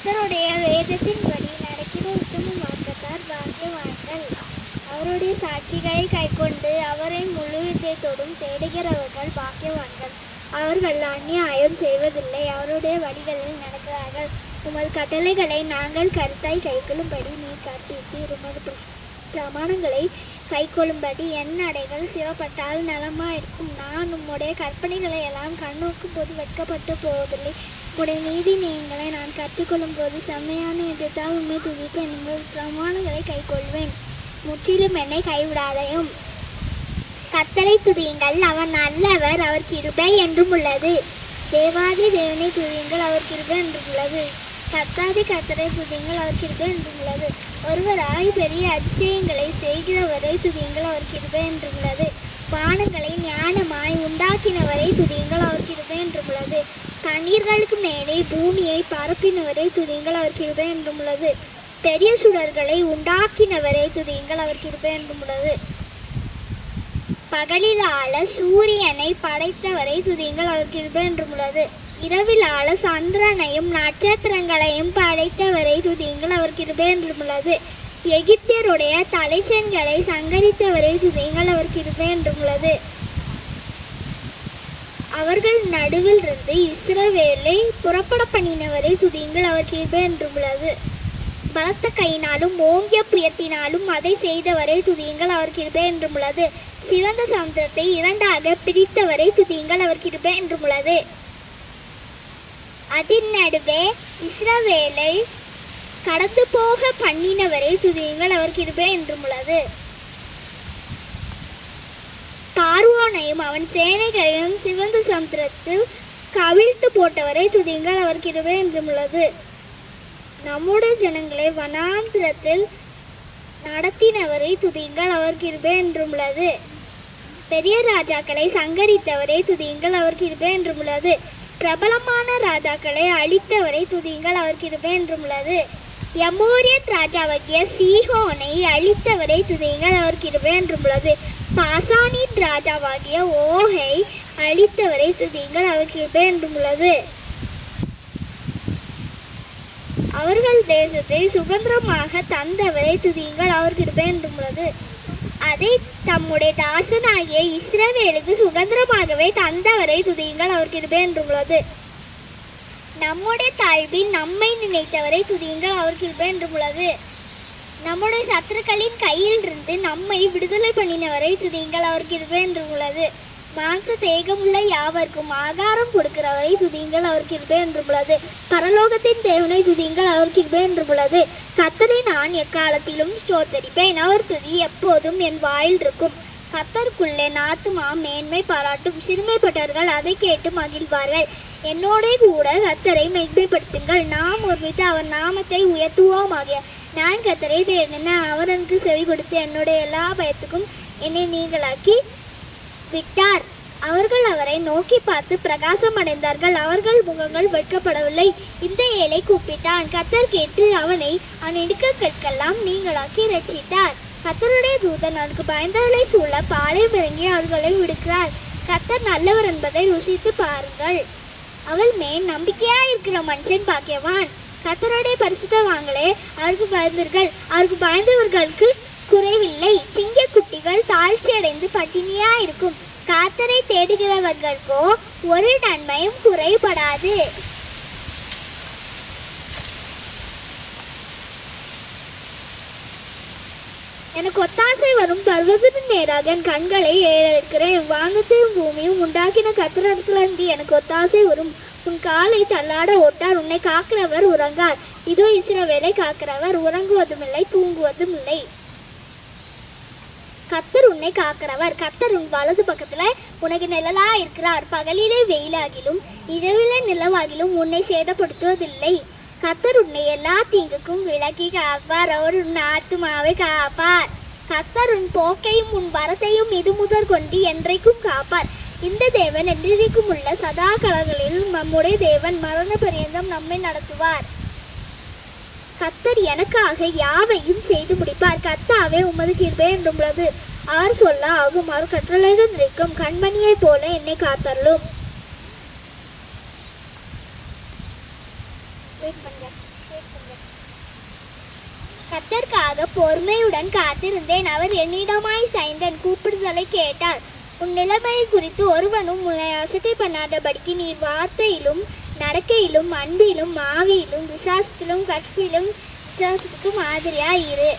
கர்த்தருடைய வேதத்தின்படி நடக்கிற உத்தம மார்க்கத்தார் பாக்கியவான்கள். அவருடைய சாட்சிகளை கைக்கொண்டு அவரை முழு இதயத்தோடும் தேடுகிறவர்கள் பாக்கியவான்கள். அவர்கள் அநியாயம் செய்வதில்லை, அவருடைய வழிகளில் நடக்கிறார்கள். உமது கட்டளைகளை நாங்கள் கருத்தாய் கைக்கொள்ளும்படி நீ கற்பித்தீர். உமது பிரமாணங்களை கைக்கொள்ளும்படி என் நடைகள் சிவப்பட்டால் நலமாயிருக்கும். நான் உம்முடைய கற்பனைகளை எல்லாம் கண்ணோக்கும் போது வெட்கப்பட்டு போவதில்லை. உடைய நீதி நீங்களை நான் கற்றுக்கொள்ளும் போது செம்மையான எதிர்த்தால் உண்மை துதிப்பேன். உங்கள் பிரமாணங்களை கைக்கொள்வேன். முற்றிலும் என்னை கைவிடாதையும். கர்த்தரை துதியுங்கள், அவர் நல்லவர், அவர் கிருபை என்றும் உள்ளது. தேவாதி தேவனை துதியுங்கள், அவர் கிருபை என்றும் உள்ளது. கர்த்தாதி கர்த்தரை துதியுங்கள், அவர் கிருபை என்றும் உள்ளது. ஒருவராய் பெரிய அதிசயங்களை செய்கிறவரை துதியுங்கள், அவர் கிருபை என்றும் உள்ளது. வானங்களை ஞானமாய் உண்டாக்கினவரை துதியுங்கள், அவர் கிருபை என்றும் உள்ளது. தண்ணீர்களுக்கு மேலே பூமியை பரப்பினவரை துதியுங்கள், அவர் கிருபை என்றும் உள்ளது. பெரிய சுடர்களை உண்டாக்கினவரை துதியுங்கள், அவர் கிருபை என்றும் உள்ளது. பகலில் ஆள சூரியனை படைத்தவரை துதியுங்கள், அவர் கிருபை என்றும் உள்ளது. இரவில் ஆள சந்திரனையும் நட்சத்திரங்களையும் படைத்தவரை துதியுங்கள், அவர் கிருபை என்றும் உள்ளது. எகிப்தியருடைய தலைச்சன்களை சங்கரித்தவரை துதியுங்கள், அவர் கிருபை என்றும் உள்ளது. அவர்கள் நடுவில் இருந்து இஸ்ரவேலை புறப்பட பண்ணினவரை துதியுங்கள், அவர் கிருபை என்றும் உள்ளது. பலத்த கையினாலும் ஓங்கிய புயத்தினாலும் அதை செய்தவரை துதியுங்கள், அவர் கிருபை என்றும் உள்ளது. சிவந்த சமுத்திரத்தை இரண்டாக பிரித்தவரை துதியுங்கள், அவர் கிருபை என்றும் உள்ளது. அதன் நடுவே இஸ்ரவேலை கடந்து போக பண்ணினவரை துதியுங்கள், அவர் கிருபை என்றும் உள்ளது. பார்வோனையும் அவன் சேனைகளையும் சிவந்த சமுத்திரத்தில் கவிழ்த்து போட்டவரை துதியுங்கள், அவர் கிருபை என்றும் உள்ளது. நம்முடைய ஜனங்களை வனாந்திரத்தில் நடத்தினவரை துதியுங்கள், அவர் கிருபை என்றும் உள்ளது. பெரிய ராஜாக்களை சங்கரித்தவரை துதியுங்கள், அவர் கிருபை என்றும் உள்ளது. பிரபலமான ராஜாக்களை அழித்தவரை துதியுங்கள், அவர் கிருபை என்றும் உள்ளது. எமோரியன் ராஜாவாகிய சீகோனை அழித்தவரை துதியுங்கள், அவர் கிருபை என்றும் உள்ளது. பாசானின் ராஜாவாகிய ஓகை அழித்தவரை துதியுங்கள், அவர் கிருபை என்றும் உள்ளது. அவர்கள் தேசத்தை சுதந்திரமாக தந்தவரை துதியுங்கள், அவர் கிருபை என்றும் உள்ளது. அதை தம்முடைய தாசனாகிய இஸ்ரவேலுக்கு சுதந்திரமாகவே தந்தவரை துதியுங்கள், அவர் கிருபை என்றும் உள்ளது. நம்முடைய தாழ்வில் நம்மை நினைத்தவரை துதியுங்கள், அவர் கிருபை என்றும் உள்ளது. நம்முடைய சத்துருக்களின் கையில் இருந்து நம்மை விடுதலை பண்ணினவரை துதியுங்கள், அவர் கிருபை என்றும் உள்ளது. மாம்ச தேகமுள்ள யாவருக்கும் ஆகாரம் கொடுக்கிறவரை துதியுங்கள், அவர் கிருபை என்றும் உள்ளது. பரலோகத்தின் தேவனை துதியுங்கள், அவர் கிருபை என்றும் உள்ளது. கர்த்தரை நான் எக்காலத்திலும் ஸ்தோத்தரிப்பேன், அவர் துதி எப்போதும் என் வாயில் இருக்கும். கர்த்தருக்குள்ளே ஆத்துமா மேன்மை பாராட்டும், சிறுமைப்பட்டவர்கள் அதை கேட்டு மகிழ்வார்கள். என்னோட கூட கர்த்தரை மெய்மைப்படுத்துங்கள், நாம் ஒருமித்து அவர் நாமத்தை உயர்த்துவோமாக. நான் கர்த்தரை தேடினேன், அவர் எனக்கு செவி கொடுத்து என்னுடைய எல்லா பயத்துக்கும் என்னை நீங்களாக்கி விட்டார். அவர்கள் அவரை நோக்கி பார்த்து பிரகாசம் அடைந்தார்கள், அவர்கள் முகங்கள் வெட்கப்படவில்லை. இந்த ஏழை கூப்பிட்டான், கர்த்தர் கேட்டு அவனை அவன் இடுக்கெல்லாம் நீங்களாக்கி ரட்சித்தார். கர்த்தருடைய தூதன் அவனுக்கு பயந்தவர்களை சூழ பாளையம் இறங்கி அவர்களை விடுக்கிறார். கர்த்தர் நல்லவர் என்பதை ருசித்து பாருங்கள். அவள் மேல் நம்பிக்கையா இருக்கிற மனுஷன் பாக்கியவான். கர்த்தருடைய பரிசுத்தவான்களே, அவருக்கு பயந்தீர்கள், அவருக்கு பயந்தவர்களுக்கு குறைவில்லை. சிங்க குட்டிகள் தாழ்ச்சி அடைந்து பட்டினியா இருக்கும். கர்த்தரை தேடுகிறவர்களுக்கோ ஒரு நன்மையும் குறைபடாது. எனக்கு ஒத்தாசை வரும் பர்வதத்தின் நேராக என் கண்களை ஏறெடுக்கிறேன். வானத்தையும் பூமியும் உண்டாக்கின கர்த்தரிடத்திலிருந்து எனக்கு ஒத்தாசை வரும். உன் காலை தள்ளாட ஓட்டார், உன்னை காக்கிறவர் உறங்கார். இதோ இஸ்ரவேலை காக்கிறவர் உறங்குவதும் இல்லை, தூங்குவதும் இல்லை. கர்த்தர் உன்னை காக்கிறவர், கர்த்தர் உன் வலது பக்கத்துல உனக்கு நிழலா இருக்கிறார். பகலிலே வெயிலாகிலும் இரவிலே நிலவாகிலும் உன்னை சேதப்படுத்துவதில்லை. கர்த்தர் உன்னை எல்லா தீங்குக்கும் விலக்கி காப்பார், அவர் உன் ஆத்துமாவை காப்பார். கர்த்தர் உன் போக்கையும் உன் வரத்தையும் இது முதற் கொண்டு என்றைக்கும் காப்பார். இந்த தேவன் என்றைக்கும் உள்ள சதா காலங்களில் நம்முடைய தேவன் மரண பரியந்தம் நம்மை நடத்துவார். கர்த்தர் எனக்காக யாவையும் செய்து முடிப்பார். கர்த்தாவே உமது கிருபை என்றும் உள்ளது. அவர் சொல்ல ஆகும், அவர் கட்டளையுடன் இருக்கும். கண்மணியை போல என்னை காத்தருளும். கர்த்தருக்காக பொறுமையுடன் காத்திருந்தேன். அவர் என்னிடமாய் சாய்ந்து என் கூப்பிடுதலை கேட்டார். உன் நிலைமையை குறித்து ஒருவனும் உன்னை அசட்டை பண்ணாதபடிக்கு நீர் வார்த்தையிலும் நடக்கையிலும் அன்பிலும் ஆவியிலும் விசுவாசத்திலும் கற்பிலும் விசுவாசத்துக்கு மாதிரியா இரு.